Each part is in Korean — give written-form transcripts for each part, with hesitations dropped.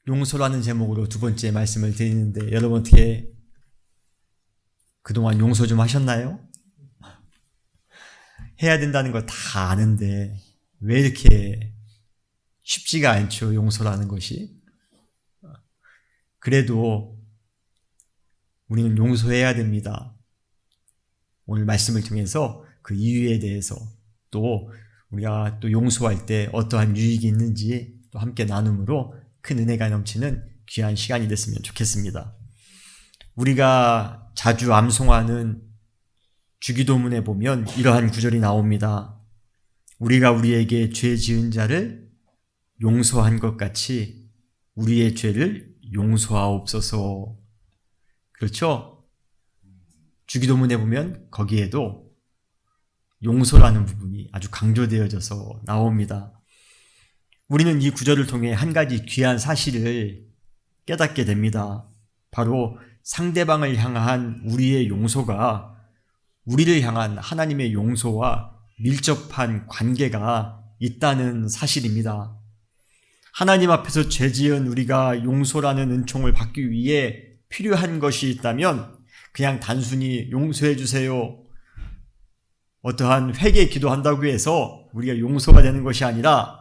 용서라는 제목으로 두 번째 말씀을 드리는데 여러분 어떻게 그동안 용서 좀 하셨나요? 해야 된다는 거 다 아는데 왜 이렇게 쉽지가 않죠, 용서라는 것이. 그래도 우리는 용서해야 됩니다. 오늘 말씀을 통해서 그 이유에 대해서 또 우리가 또 용서할 때 어떠한 유익이 있는지 또 함께 나눔으로 큰 은혜가 넘치는 귀한 시간이 됐으면 좋겠습니다. 우리가 자주 암송하는 주기도문에 보면 이러한 구절이 나옵니다. 우리가 우리에게 죄 지은 자를 용서한 것 같이 우리의 죄를 용서하옵소서. 그렇죠? 주기도문에 보면 거기에도 용서라는 부분이 아주 강조되어져서 나옵니다. 우리는 이 구절을 통해 한 가지 귀한 사실을 깨닫게 됩니다. 바로 상대방을 향한 우리의 용서가 우리를 향한 하나님의 용서와 밀접한 관계가 있다는 사실입니다. 하나님 앞에서 죄 지은 우리가 용서라는 은총을 받기 위해 필요한 것이 있다면 그냥 단순히 용서해 주세요, 어떠한 회개 기도한다고 해서 우리가 용서가 되는 것이 아니라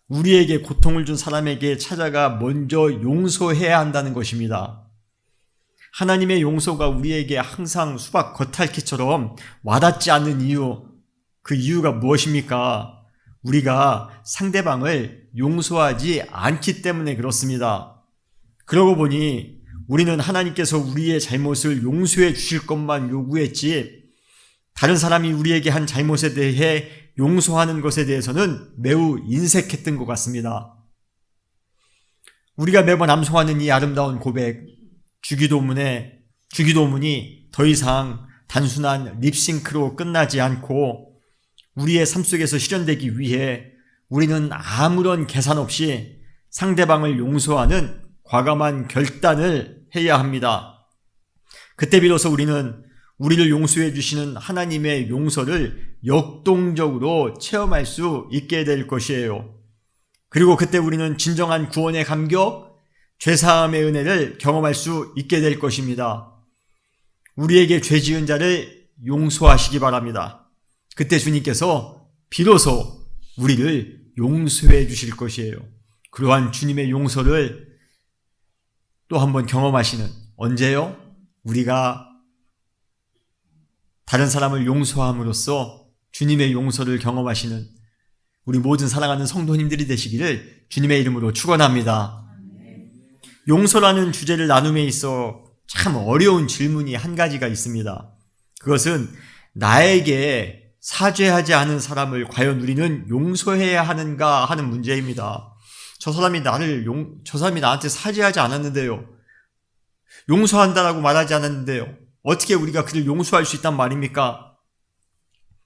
우리에게 고통을 준 사람에게 찾아가 먼저 용서해야 한다는 것입니다. 하나님의 용서가 우리에게 항상 수박 겉핥기처럼 와닿지 않는 이유, 그 이유가 무엇입니까? 우리가 상대방을 용서하지 않기 때문에 그렇습니다. 그러고 보니 우리는 하나님께서 우리의 잘못을 용서해 주실 것만 요구했지 다른 사람이 우리에게 한 잘못에 대해 용서하는 것에 대해서는 매우 인색했던 것 같습니다. 우리가 매번 암송하는 이 아름다운 고백, 주기도문이 더 이상 단순한 립싱크로 끝나지 않고 우리의 삶 속에서 실현되기 위해 우리는 아무런 계산 없이 상대방을 용서하는 과감한 결단을 해야 합니다. 그때 비로소 우리는 우리를 용서해 주시는 하나님의 용서를 역동적으로 체험할 수 있게 될 것이에요. 그리고 그때 우리는 진정한 구원의 감격, 죄사함의 은혜를 경험할 수 있게 될 것입니다. 우리에게 죄 지은 자를 용서하시기 바랍니다. 그때 주님께서 비로소 우리를 용서해 주실 것이에요. 그러한 주님의 용서를 또 한번 경험하시는, 언제요? 우리가 다른 사람을 용서함으로써 주님의 용서를 경험하시는 우리 모든 사랑하는 성도님들이 되시기를 주님의 이름으로 축원합니다. 용서라는 주제를 나눔에 있어 참 어려운 질문이 한 가지가 있습니다. 그것은 나에게 사죄하지 않은 사람을 과연 우리는 용서해야 하는가 하는 문제입니다. 저 사람이 나한테 사죄하지 않았는데요, 용서한다라고 말하지 않았는데요, 어떻게 우리가 그를 용서할 수 있단 말입니까?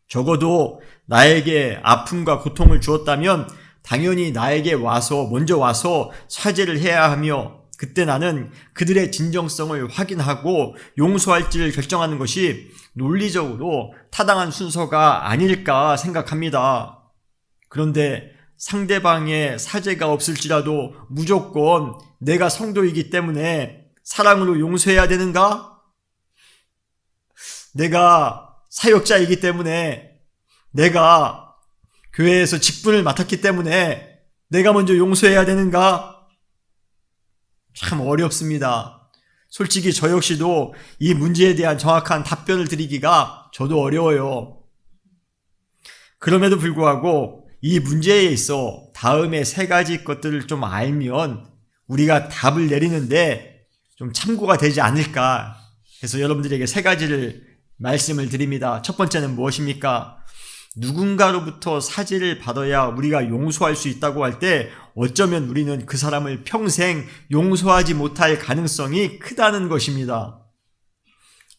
적어도 나에게 아픔과 고통을 주었다면 당연히 나에게 먼저 와서 사죄를 해야 하며 그때 나는 그들의 진정성을 확인하고 용서할지를 결정하는 것이 논리적으로 타당한 순서가 아닐까 생각합니다. 그런데 상대방의 사죄가 없을지라도 무조건 내가 성도이기 때문에 사랑으로 용서해야 되는가? 내가 사역자이기 때문에, 내가 교회에서 직분을 맡았기 때문에 내가 먼저 용서해야 되는가? 참 어렵습니다. 솔직히 저 역시도 이 문제에 대한 정확한 답변을 드리기가 저도 어려워요. 그럼에도 불구하고 이 문제에 있어 다음에 세 가지 것들을 좀 알면 우리가 답을 내리는데 좀 참고가 되지 않을까 해서 여러분들에게 세 가지를 말씀을 드립니다. 첫 번째는 무엇입니까? 누군가로부터 사죄를 받아야 우리가 용서할 수 있다고 할 때 어쩌면 우리는 그 사람을 평생 용서하지 못할 가능성이 크다는 것입니다.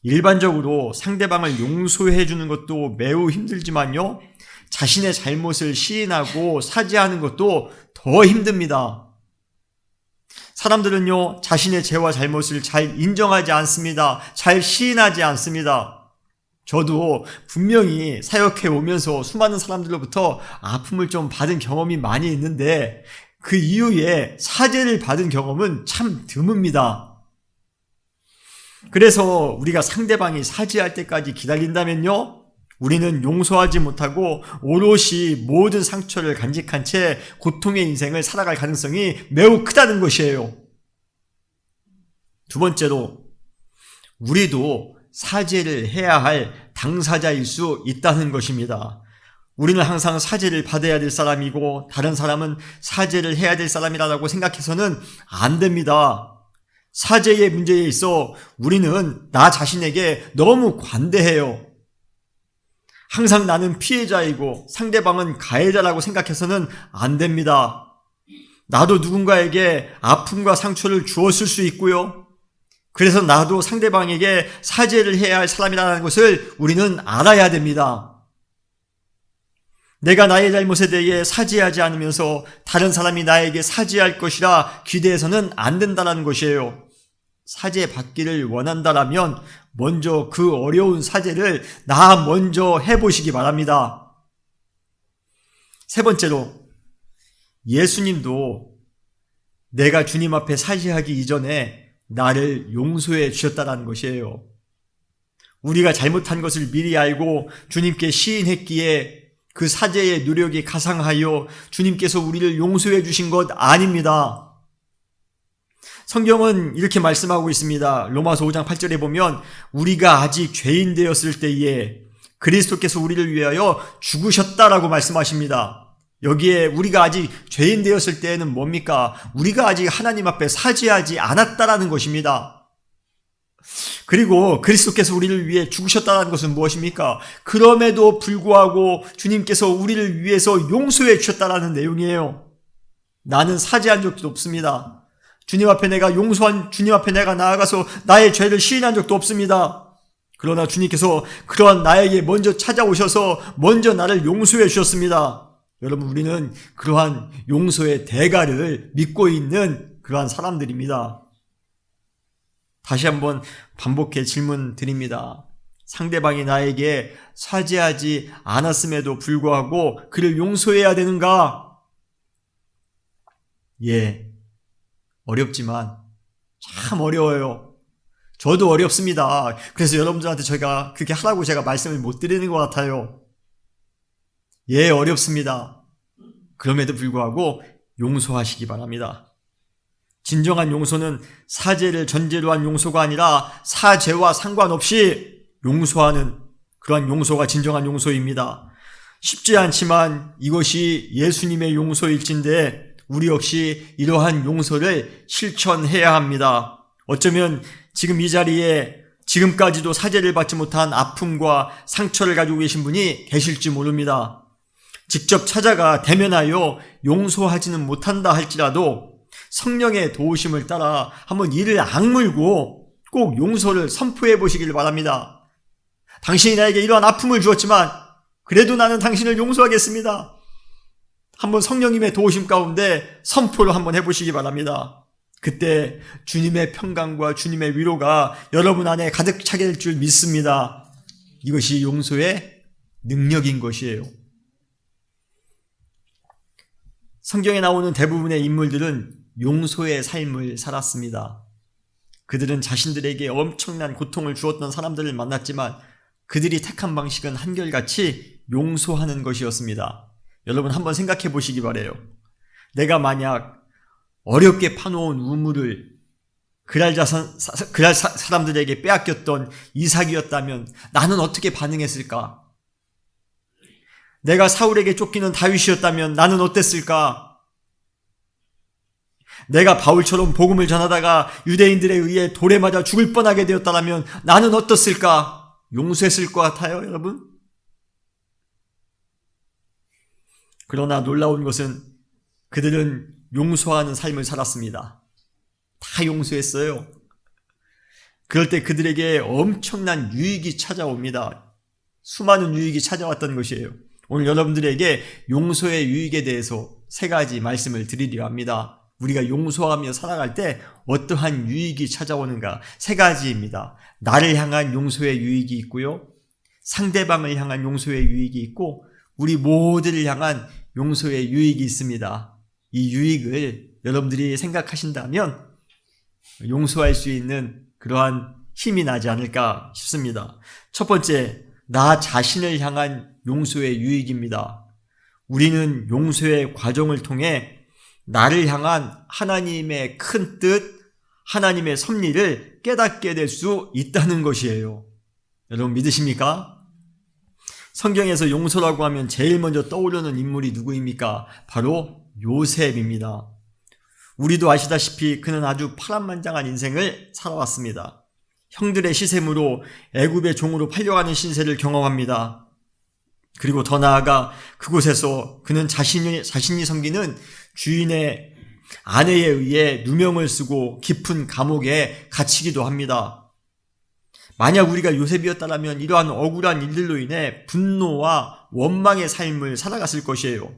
일반적으로 상대방을 용서해 주는 것도 매우 힘들지만요, 자신의 잘못을 시인하고 사죄하는 것도 더 힘듭니다. 사람들은요, 자신의 죄와 잘못을 잘 인정하지 않습니다. 잘 시인하지 않습니다. 저도 분명히 사역해 오면서 수많은 사람들로부터 아픔을 좀 받은 경험이 많이 있는데 그 이후에 사죄를 받은 경험은 참 드뭅니다. 그래서 우리가 상대방이 사죄할 때까지 기다린다면요, 우리는 용서하지 못하고 오롯이 모든 상처를 간직한 채 고통의 인생을 살아갈 가능성이 매우 크다는 것이에요. 두 번째로, 우리도 사죄를 해야 할 당사자일 수 있다는 것입니다. 우리는 항상 사죄를 받아야 될 사람이고 다른 사람은 사죄를 해야 될 사람이라고 생각해서는 안 됩니다. 사죄의 문제에 있어 우리는 나 자신에게 너무 관대해요. 항상 나는 피해자이고 상대방은 가해자라고 생각해서는 안 됩니다. 나도 누군가에게 아픔과 상처를 주었을 수 있고요. 그래서 나도 상대방에게 사죄를 해야 할 사람이라는 것을 우리는 알아야 됩니다. 내가 나의 잘못에 대해 사죄하지 않으면서 다른 사람이 나에게 사죄할 것이라 기대해서는 안 된다는 것이에요. 사죄받기를 원한다라면 먼저 그 어려운 사죄를 나 먼저 해보시기 바랍니다. 세 번째로, 예수님도 내가 주님 앞에 사죄하기 이전에 나를 용서해 주셨다는 것이에요. 우리가 잘못한 것을 미리 알고 주님께 시인했기에 그 사죄의 노력이 가상하여 주님께서 우리를 용서해 주신 것 아닙니다. 성경은 이렇게 말씀하고 있습니다. 로마서 5장 8절에 보면 우리가 아직 죄인 되었을 때에 그리스도께서 우리를 위하여 죽으셨다라고 말씀하십니다. 여기에 우리가 아직 죄인 되었을 때에는 뭡니까? 우리가 아직 하나님 앞에 사죄하지 않았다라는 것입니다. 그리고 그리스도께서 우리를 위해 죽으셨다는 것은 무엇입니까? 그럼에도 불구하고 주님께서 우리를 위해서 용서해 주셨다는 내용이에요. 나는 사죄한 적도 없습니다. 주님 앞에 내가 나아가서 나의 죄를 시인한 적도 없습니다. 그러나 주님께서 그러한 나에게 먼저 찾아오셔서 먼저 나를 용서해 주셨습니다. 여러분, 우리는 그러한 용서의 대가를 믿고 있는 그러한 사람들입니다. 다시 한번 반복해 질문 드립니다. 상대방이 나에게 사죄하지 않았음에도 불구하고 그를 용서해야 되는가? 예, 어렵지만 참 어려워요. 저도 어렵습니다. 그래서 여러분들한테 제가 그렇게 하라고 제가 말씀을 못 드리는 것 같아요. 예, 어렵습니다. 그럼에도 불구하고 용서하시기 바랍니다. 진정한 용서는 사죄를 전제로 한 용서가 아니라 사죄와 상관없이 용서하는 그러한 용서가 진정한 용서입니다. 쉽지 않지만 이것이 예수님의 용서일진데 우리 역시 이러한 용서를 실천해야 합니다. 어쩌면 지금 이 자리에 지금까지도 사죄를 받지 못한 아픔과 상처를 가지고 계신 분이 계실지 모릅니다. 직접 찾아가 대면하여 용서하지는 못한다 할지라도 성령의 도우심을 따라 한번 이를 악물고 꼭 용서를 선포해 보시길 바랍니다. 당신이 나에게 이러한 아픔을 주었지만 그래도 나는 당신을 용서하겠습니다. 한번 성령님의 도우심 가운데 선포를 한번 해보시기 바랍니다. 그때 주님의 평강과 주님의 위로가 여러분 안에 가득 차게 될 줄 믿습니다. 이것이 용서의 능력인 것이에요. 성경에 나오는 대부분의 인물들은 용서의 삶을 살았습니다. 그들은 자신들에게 엄청난 고통을 주었던 사람들을 만났지만 그들이 택한 방식은 한결같이 용서하는 것이었습니다. 여러분 한번 생각해 보시기 바라요. 내가 만약 어렵게 파놓은 우물을 그랄 사람들에게 빼앗겼던 이삭이었다면 나는 어떻게 반응했을까? 내가 사울에게 쫓기는 다윗이었다면 나는 어땠을까? 내가 바울처럼 복음을 전하다가 유대인들에 의해 돌에 맞아 죽을 뻔하게 되었다면 나는 어떻을까? 용서했을 것 같아요, 여러분? 그러나 놀라운 것은 그들은 용서하는 삶을 살았습니다. 다 용서했어요. 그럴 때 그들에게 엄청난 유익이 찾아옵니다. 수많은 유익이 찾아왔던 것이에요. 오늘 여러분들에게 용서의 유익에 대해서 세 가지 말씀을 드리려 합니다. 우리가 용서하며 살아갈 때 어떠한 유익이 찾아오는가? 세 가지입니다. 나를 향한 용서의 유익이 있고요. 상대방을 향한 용서의 유익이 있고 우리 모두를 향한 용서의 유익이 있습니다. 이 유익을 여러분들이 생각하신다면 용서할 수 있는 그러한 힘이 나지 않을까 싶습니다. 첫 번째, 나 자신을 향한 용서의 유익입니다. 우리는 용서의 과정을 통해 나를 향한 하나님의 큰 뜻, 하나님의 섭리를 깨닫게 될 수 있다는 것이에요. 여러분 믿으십니까? 성경에서 용서라고 하면 제일 먼저 떠오르는 인물이 누구입니까? 바로 요셉입니다. 우리도 아시다시피 그는 아주 파란만장한 인생을 살아왔습니다. 형들의 시샘으로 애굽의 종으로 팔려가는 신세를 경험합니다. 그리고 더 나아가 그곳에서 그는 자신이 섬기는 주인의 아내에 의해 누명을 쓰고 깊은 감옥에 갇히기도 합니다. 만약 우리가 요셉이었다면 이러한 억울한 일들로 인해 분노와 원망의 삶을 살아갔을 것이에요.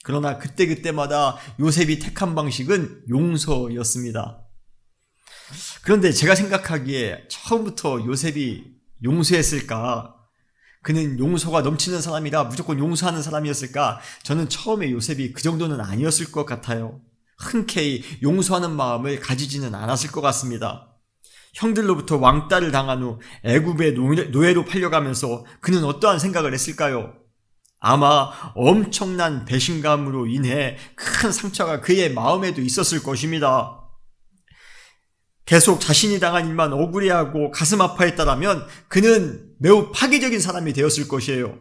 그러나 그때마다 요셉이 택한 방식은 용서였습니다. 그런데 제가 생각하기에 처음부터 요셉이 용서했을까? 그는 용서가 넘치는 사람이라 무조건 용서하는 사람이었을까? 저는 처음에 요셉이 그 정도는 아니었을 것 같아요. 흔쾌히 용서하는 마음을 가지지는 않았을 것 같습니다. 형들로부터 왕따를 당한 후 애굽의 노예로 팔려가면서 그는 어떠한 생각을 했을까요? 아마 엄청난 배신감으로 인해 큰 상처가 그의 마음에도 있었을 것입니다. 계속 자신이 당한 일만 억울해하고 가슴 아파했다면 그는 매우 파괴적인 사람이 되었을 것이에요.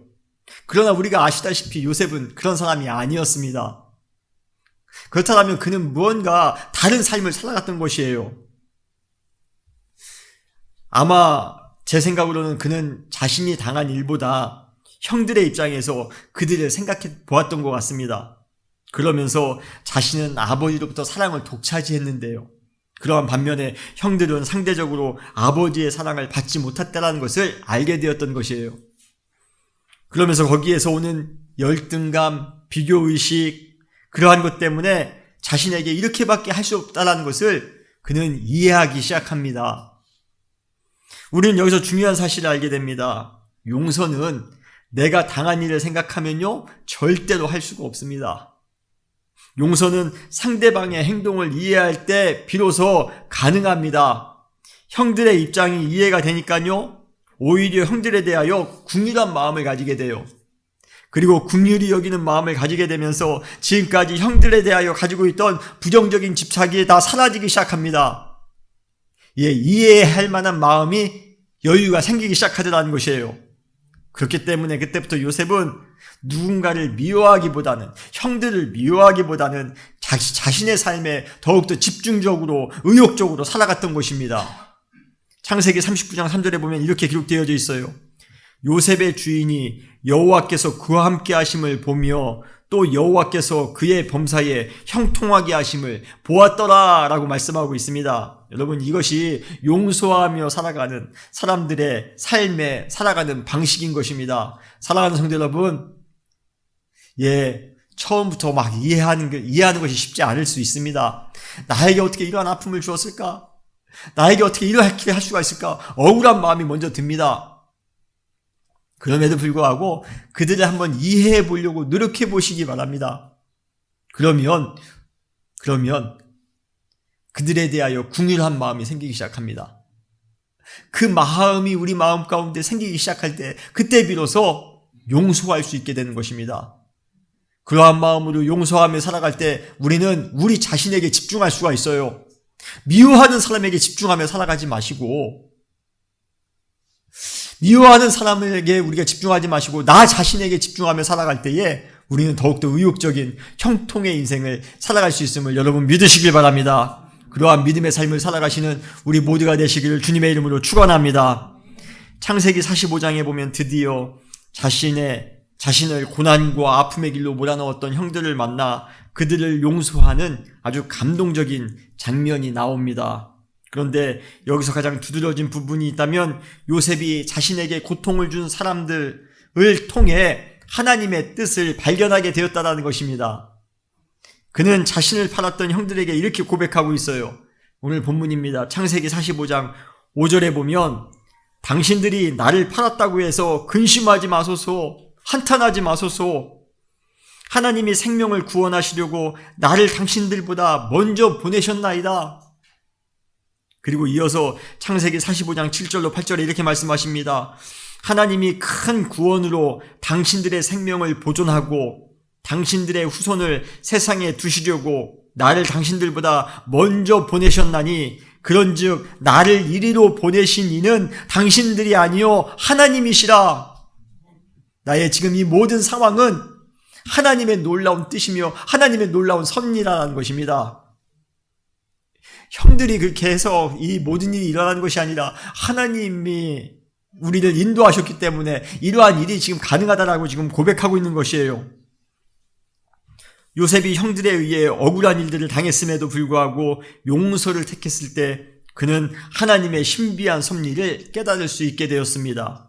그러나 우리가 아시다시피 요셉은 그런 사람이 아니었습니다. 그렇다면 그는 무언가 다른 삶을 살아갔던 것이에요. 아마 제 생각으로는 그는 자신이 당한 일보다 형들의 입장에서 그들을 생각해 보았던 것 같습니다. 그러면서 자신은 아버지로부터 사랑을 독차지했는데요. 그러한 반면에 형들은 상대적으로 아버지의 사랑을 받지 못했다는 것을 알게 되었던 것이에요. 그러면서 거기에서 오는 열등감, 비교의식, 그러한 것 때문에 자신에게 이렇게밖에 할 수 없다는 것을 그는 이해하기 시작합니다. 우리는 여기서 중요한 사실을 알게 됩니다. 용서는 내가 당한 일을 생각하면요, 절대로 할 수가 없습니다. 용서는 상대방의 행동을 이해할 때 비로소 가능합니다. 형들의 입장이 이해가 되니까요, 오히려 형들에 대하여 긍휼한 마음을 가지게 돼요. 그리고 긍휼히 여기는 마음을 가지게 되면서 지금까지 형들에 대하여 가지고 있던 부정적인 집착이 다 사라지기 시작합니다. 이해할 만한 마음이 여유가 생기기 시작하더라는 것이에요. 그렇기 때문에 그때부터 요셉은 누군가를 미워하기보다는, 형들을 미워하기보다는 자신의 삶에 더욱더 집중적으로, 의욕적으로 살아갔던 것입니다. 창세기 39장 3절에 보면 이렇게 기록되어져 있어요. 요셉의 주인이 여호와께서 그와 함께 하심을 보며 또 여호와께서 그의 범사에 형통하게 하심을 보았더라 라고 말씀하고 있습니다. 여러분, 이것이 용서하며 살아가는 사람들의 삶에 살아가는 방식인 것입니다. 사랑하는 성도 여러분, 처음부터 막 이해하는 것이 쉽지 않을 수 있습니다. 나에게 어떻게 이러한 아픔을 주었을까? 나에게 어떻게 이렇게 할 수가 있을까? 억울한 마음이 먼저 듭니다. 그럼에도 불구하고 그들을 한번 이해해 보려고 노력해 보시기 바랍니다. 그러면 그들에 대하여 긍휼한 마음이 생기기 시작합니다. 그 마음이 우리 마음 가운데 생기기 시작할 때 그때 비로소 용서할 수 있게 되는 것입니다. 그러한 마음으로 용서하며 살아갈 때 우리는 우리 자신에게 집중할 수가 있어요. 미워하는 사람에게 집중하며 살아가지 마시고, 미워하는 사람에게 우리가 집중하지 마시고 나 자신에게 집중하며 살아갈 때에 우리는 더욱더 의욕적인 형통의 인생을 살아갈 수 있음을 여러분 믿으시길 바랍니다. 그러한 믿음의 삶을 살아가시는 우리 모두가 되시기를 주님의 이름으로 축원합니다. 창세기 45장에 보면 드디어 자신을 고난과 아픔의 길로 몰아넣었던 형들을 만나 그들을 용서하는 아주 감동적인 장면이 나옵니다. 그런데 여기서 가장 두드러진 부분이 있다면 요셉이 자신에게 고통을 준 사람들을 통해 하나님의 뜻을 발견하게 되었다는 것입니다. 그는 자신을 팔았던 형들에게 이렇게 고백하고 있어요. 오늘 본문입니다. 창세기 45장 5절에 보면 당신들이 나를 팔았다고 해서 근심하지 마소서, 한탄하지 마소서. 하나님이 생명을 구원하시려고 나를 당신들보다 먼저 보내셨나이다. 그리고 이어서 창세기 45장 7절로 8절에 이렇게 말씀하십니다. 하나님이 큰 구원으로 당신들의 생명을 보존하고 당신들의 후손을 세상에 두시려고 나를 당신들보다 먼저 보내셨나니 그런즉 나를 이리로 보내신 이는 당신들이 아니요 하나님이시라. 나의 지금 이 모든 상황은 하나님의 놀라운 뜻이며 하나님의 놀라운 섭리라는 것입니다. 형들이 그렇게 해서 이 모든 일이 일어나는 것이 아니라 하나님이 우리를 인도하셨기 때문에 이러한 일이 지금 가능하다라고 지금 고백하고 있는 것이에요. 요셉이 형들에 의해 억울한 일들을 당했음에도 불구하고 용서를 택했을 때 그는 하나님의 신비한 섭리를 깨달을 수 있게 되었습니다.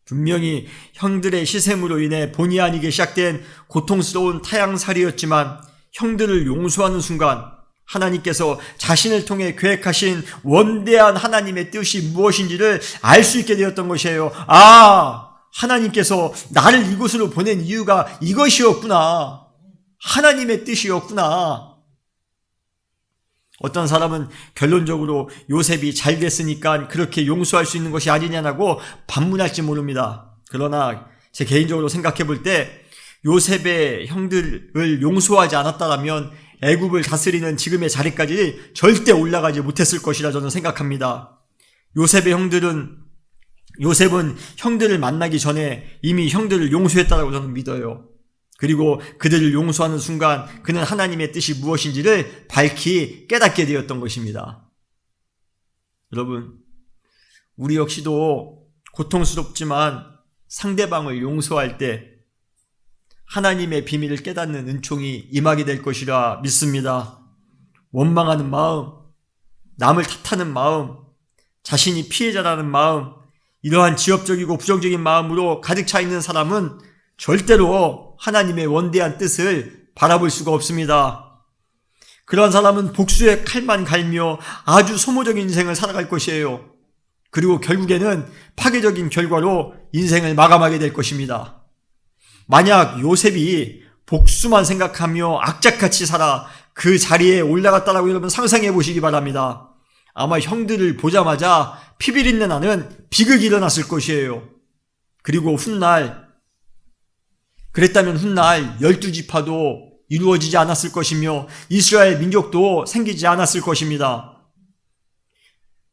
분명히 형들의 시샘으로 인해 본의 아니게 시작된 고통스러운 타향살이였지만 형들을 용서하는 순간 하나님께서 자신을 통해 계획하신 원대한 하나님의 뜻이 무엇인지를 알 수 있게 되었던 것이에요. 하나님께서 나를 이곳으로 보낸 이유가 이것이었구나. 하나님의 뜻이었구나. 어떤 사람은 결론적으로 요셉이 잘 됐으니까 그렇게 용서할 수 있는 것이 아니냐고 반문할지 모릅니다. 그러나 제 개인적으로 생각해 볼 때 요셉의 형들을 용서하지 않았다면 애굽을 다스리는 지금의 자리까지 절대 올라가지 못했을 것이라 저는 생각합니다. 요셉은 형들을 만나기 전에 이미 형들을 용서했다고 저는 믿어요. 그리고 그들을 용서하는 순간 그는 하나님의 뜻이 무엇인지를 밝히 깨닫게 되었던 것입니다. 여러분, 우리 역시도 고통스럽지만 상대방을 용서할 때 하나님의 비밀을 깨닫는 은총이 임하게 될 것이라 믿습니다. 원망하는 마음, 남을 탓하는 마음, 자신이 피해자라는 마음, 이러한 지엽적이고 부정적인 마음으로 가득 차 있는 사람은 절대로 하나님의 원대한 뜻을 바라볼 수가 없습니다. 그러한 사람은 복수의 칼만 갈며 아주 소모적인 인생을 살아갈 것이에요. 그리고 결국에는 파괴적인 결과로 인생을 마감하게 될 것입니다. 만약 요셉이 복수만 생각하며 악착같이 살아 그 자리에 올라갔다라고 여러분 상상해 보시기 바랍니다. 아마 형들을 보자마자 피비린내 나는 비극이 일어났을 것이에요. 그리고 그랬다면 훗날 12지파도 이루어지지 않았을 것이며 이스라엘 민족도 생기지 않았을 것입니다.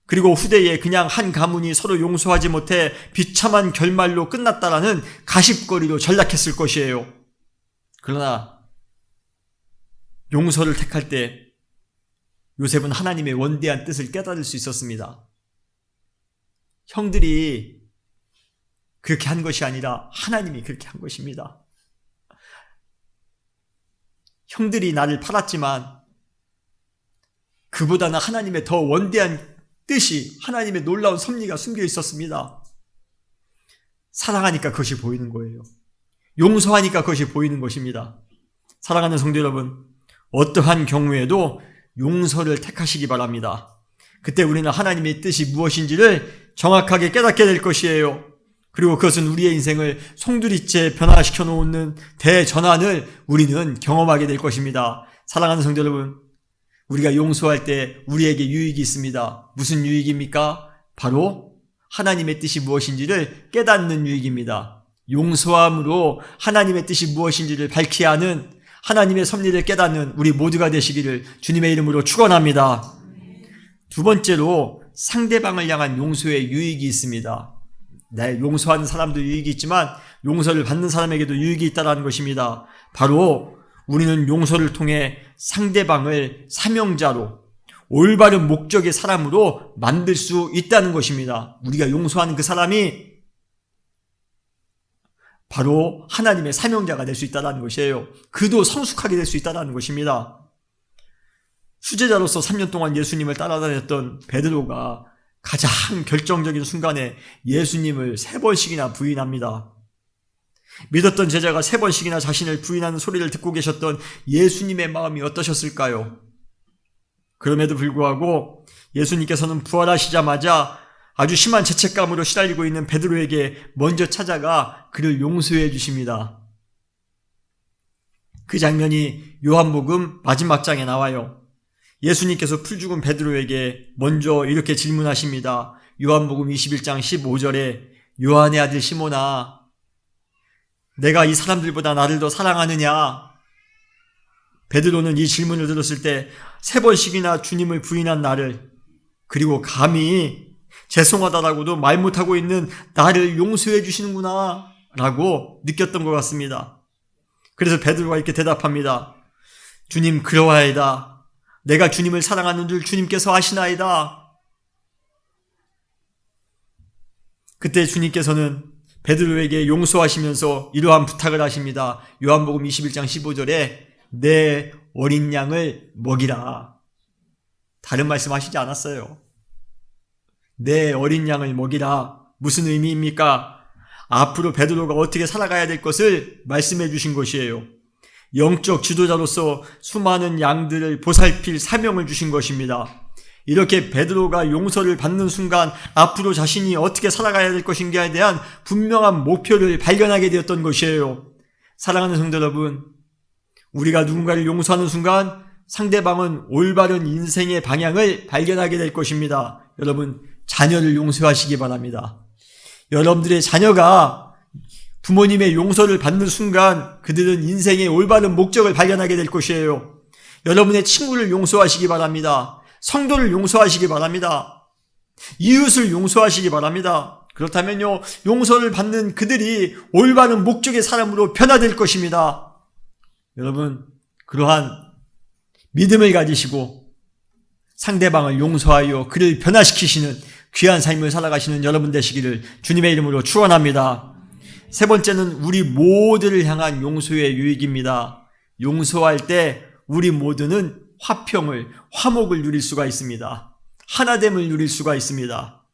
그리고 후대에 그냥 한 가문이 서로 용서하지 못해 비참한 결말로 끝났다라는 가십거리로 전락했을 것이에요. 그러나 용서를 택할 때 요셉은 하나님의 원대한 뜻을 깨달을 수 있었습니다. 형들이 그렇게 한 것이 아니라 하나님이 그렇게 한 것입니다. 형들이 나를 팔았지만 그보다는 하나님의 더 원대한 뜻이, 하나님의 놀라운 섭리가 숨겨 있었습니다. 사랑하니까 그것이 보이는 거예요. 용서하니까 그것이 보이는 것입니다. 사랑하는 성도 여러분, 어떠한 경우에도 용서를 택하시기 바랍니다. 그때 우리는 하나님의 뜻이 무엇인지를 정확하게 깨닫게 될 것이에요. 그리고 그것은 우리의 인생을 송두리째 변화시켜 놓는 대전환을 우리는 경험하게 될 것입니다. 사랑하는 성도 여러분, 우리가 용서할 때 우리에게 유익이 있습니다. 무슨 유익입니까? 바로 하나님의 뜻이 무엇인지를 깨닫는 유익입니다. 용서함으로 하나님의 뜻이 무엇인지를 밝히 아는, 하나님의 섭리를 깨닫는 우리 모두가 되시기를 주님의 이름으로 축원합니다. 두 번째로 상대방을 향한 용서의 유익이 있습니다. 용서하는 사람도 유익이 있지만 용서를 받는 사람에게도 유익이 있다는 것입니다. 바로 우리는 용서를 통해 상대방을 사명자로, 올바른 목적의 사람으로 만들 수 있다는 것입니다. 우리가 용서하는 그 사람이 바로 하나님의 사명자가 될 수 있다는 것이에요. 그도 성숙하게 될 수 있다는 것입니다. 수제자로서 3년 동안 예수님을 따라다녔던 베드로가 가장 결정적인 순간에 예수님을 3번씩이나 부인합니다. 믿었던 제자가 3번씩이나 자신을 부인하는 소리를 듣고 계셨던 예수님의 마음이 어떠셨을까요? 그럼에도 불구하고 예수님께서는 부활하시자마자 아주 심한 죄책감으로 시달리고 있는 베드로에게 먼저 찾아가 그를 용서해 주십니다. 그 장면이 요한복음 마지막 장에 나와요. 예수님께서 풀죽은 베드로에게 먼저 이렇게 질문하십니다. 요한복음 21장 15절에 요한의 아들 시몬아, 내가 이 사람들보다 나를 더 사랑하느냐? 베드로는 이 질문을 들었을 때 3번씩이나 주님을 부인한 나를, 그리고 감히 죄송하다라고도 말 못하고 있는 나를 용서해 주시는구나 라고 느꼈던 것 같습니다. 그래서 베드로가 이렇게 대답합니다. 주님, 그러하이다. 내가 주님을 사랑하는 줄 주님께서 아시나이다. 그때 주님께서는 베드로에게 용서하시면서 이러한 부탁을 하십니다. 요한복음 21장 15절에 내 어린 양을 먹이라. 다른 말씀 하시지 않았어요. 내 어린 양을 먹이라. 무슨 의미입니까? 앞으로 베드로가 어떻게 살아가야 될 것을 말씀해 주신 것이에요. 영적 지도자로서 수많은 양들을 보살필 사명을 주신 것입니다. 이렇게 베드로가 용서를 받는 순간 앞으로 자신이 어떻게 살아가야 될 것인가에 대한 분명한 목표를 발견하게 되었던 것이에요. 사랑하는 성도 여러분, 우리가 누군가를 용서하는 순간 상대방은 올바른 인생의 방향을 발견하게 될 것입니다. 여러분, 자녀를 용서하시기 바랍니다. 여러분들의 자녀가 부모님의 용서를 받는 순간 그들은 인생의 올바른 목적을 발견하게 될 것이에요. 여러분의 친구를 용서하시기 바랍니다. 성도를 용서하시기 바랍니다. 이웃을 용서하시기 바랍니다. 그렇다면요, 용서를 받는 그들이 올바른 목적의 사람으로 변화될 것입니다. 여러분, 그러한 믿음을 가지시고 상대방을 용서하여 그를 변화시키시는 귀한 삶을 살아가시는 여러분 되시기를 주님의 이름으로 축원합니다. 3번째는 우리 모두를 향한 용서의 유익입니다. 용서할 때 우리 모두는 화목을 누릴 수가 있습니다. 하나됨을 누릴 수가 있습니다.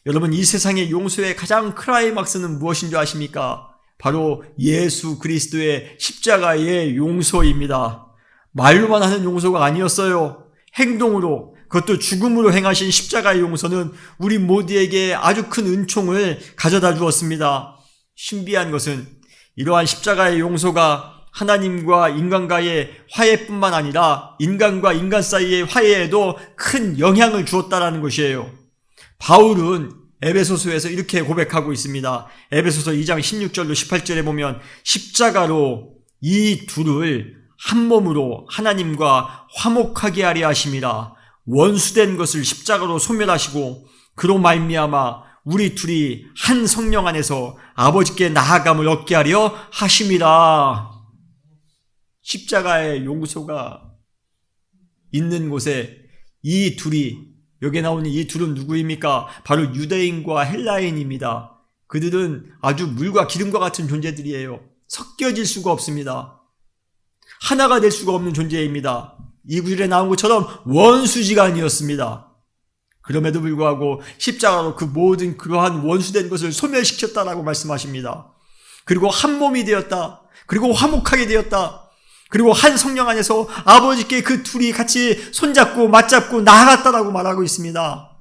여러분, 이 세상의 용서의 가장 클라이막스는 무엇인 줄 아십니까? 바로 예수 그리스도의 십자가의 용서입니다. 말로만 하는 용서가 아니었어요. 행동으로, 그것도 죽음으로 행하신 십자가의 용서는 우리 모두에게 아주 큰 은총을 가져다 주었습니다. 신비한 것은 이러한 십자가의 용서가 하나님과 인간과의 화해뿐만 아니라 인간과 인간 사이의 화해에도 큰 영향을 주었다라는 것이에요. 바울은 에베소서에서 이렇게 고백하고 있습니다. 에베소서 2장 16절로 18절에 보면 십자가로 이 둘을 한 몸으로 하나님과 화목하게 하려 하심이라. 원수된 것을 십자가로 소멸하시고 그로 말미암아 우리 둘이 한 성령 안에서 아버지께 나아감을 얻게 하려 하심이라. 십자가의 용서가 있는 곳에 이 둘이, 여기에 나오는 이 둘은 누구입니까? 바로 유대인과 헬라인입니다. 그들은 아주 물과 기름과 같은 존재들이에요. 섞여질 수가 없습니다. 하나가 될 수가 없는 존재입니다. 이 구절에 나온 것처럼 원수지간이었습니다. 그럼에도 불구하고 십자가로 그 모든 그러한 원수된 것을 소멸시켰다라고 말씀하십니다. 그리고 한 몸이 되었다. 그리고 화목하게 되었다. 그리고 한 성령 안에서 아버지께 그 둘이 같이 손잡고 맞잡고 나아갔다라고 말하고 있습니다.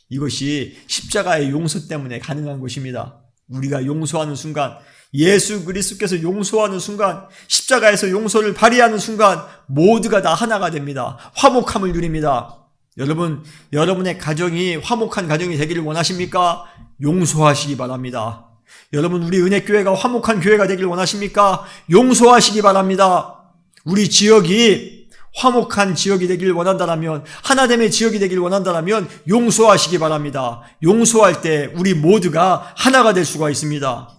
이것이 십자가의 용서 때문에 가능한 것입니다. 우리가 용서하는 순간, 예수 그리스도께서 용서하는 순간, 십자가에서 용서를 발휘하는 순간 모두가 다 하나가 됩니다. 화목함을 누립니다. 여러분, 여러분의 가정이 화목한 가정이 되기를 원하십니까? 용서하시기 바랍니다. 여러분, 우리 은혜교회가 화목한 교회가 되길 원하십니까? 용서하시기 바랍니다. 우리 지역이 화목한 지역이 되길 원한다면, 하나됨의 지역이 되길 원한다면 용서하시기 바랍니다. 용서할 때 우리 모두가 하나가 될 수가 있습니다.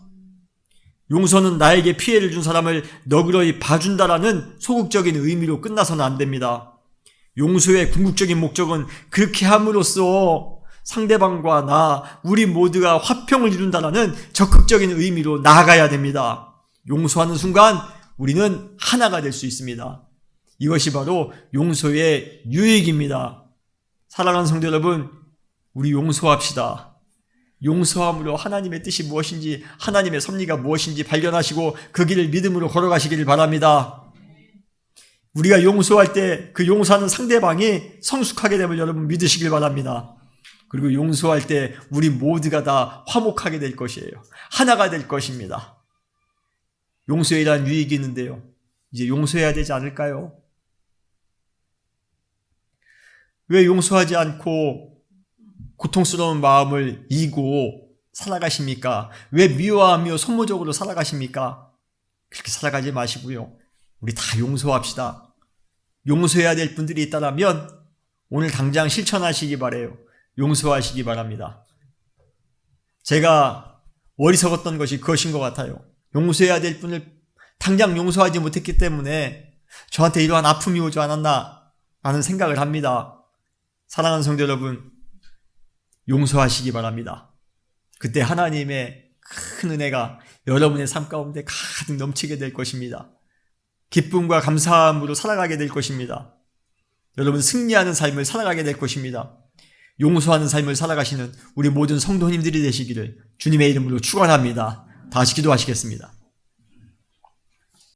용서는 나에게 피해를 준 사람을 너그러이 봐준다라는 소극적인 의미로 끝나서는 안 됩니다. 용서의 궁극적인 목적은 그렇게 함으로써 상대방과 나, 우리 모두가 화평을 이룬다는 적극적인 의미로 나아가야 됩니다. 용서하는 순간 우리는 하나가 될 수 있습니다. 이것이 바로 용서의 유익입니다. 사랑하는 성도 여러분, 우리 용서합시다. 용서함으로 하나님의 뜻이 무엇인지, 하나님의 섭리가 무엇인지 발견하시고 그 길을 믿음으로 걸어가시기를 바랍니다. 우리가 용서할 때 그 용서하는 상대방이 성숙하게 됨을 여러분 믿으시길 바랍니다. 그리고 용서할 때 우리 모두가 다 화목하게 될 것이에요. 하나가 될 것입니다. 용서에 대한 유익이 있는데요. 이제 용서해야 되지 않을까요? 왜 용서하지 않고 고통스러운 마음을 이고 살아가십니까? 왜 미워하며 소모적으로 살아가십니까? 그렇게 살아가지 마시고요. 우리 다 용서합시다. 용서해야 될 분들이 있다면 오늘 당장 실천하시기 바라요. 용서하시기 바랍니다. 제가 어리석었던 것이 그것인 것 같아요. 용서해야 될 분을 당장 용서하지 못했기 때문에 저한테 이러한 아픔이 오지 않았나 라는 생각을 합니다. 사랑하는 성도 여러분, 용서하시기 바랍니다. 그때 하나님의 큰 은혜가 여러분의 삶 가운데 가득 넘치게 될 것입니다. 기쁨과 감사함으로 살아가게 될 것입니다. 여러분 승리하는 삶을 살아가게 될 것입니다. 용서하는 삶을 살아가시는 우리 모든 성도님들이 되시기를 주님의 이름으로 축원합니다. 다시 기도하시겠습니다.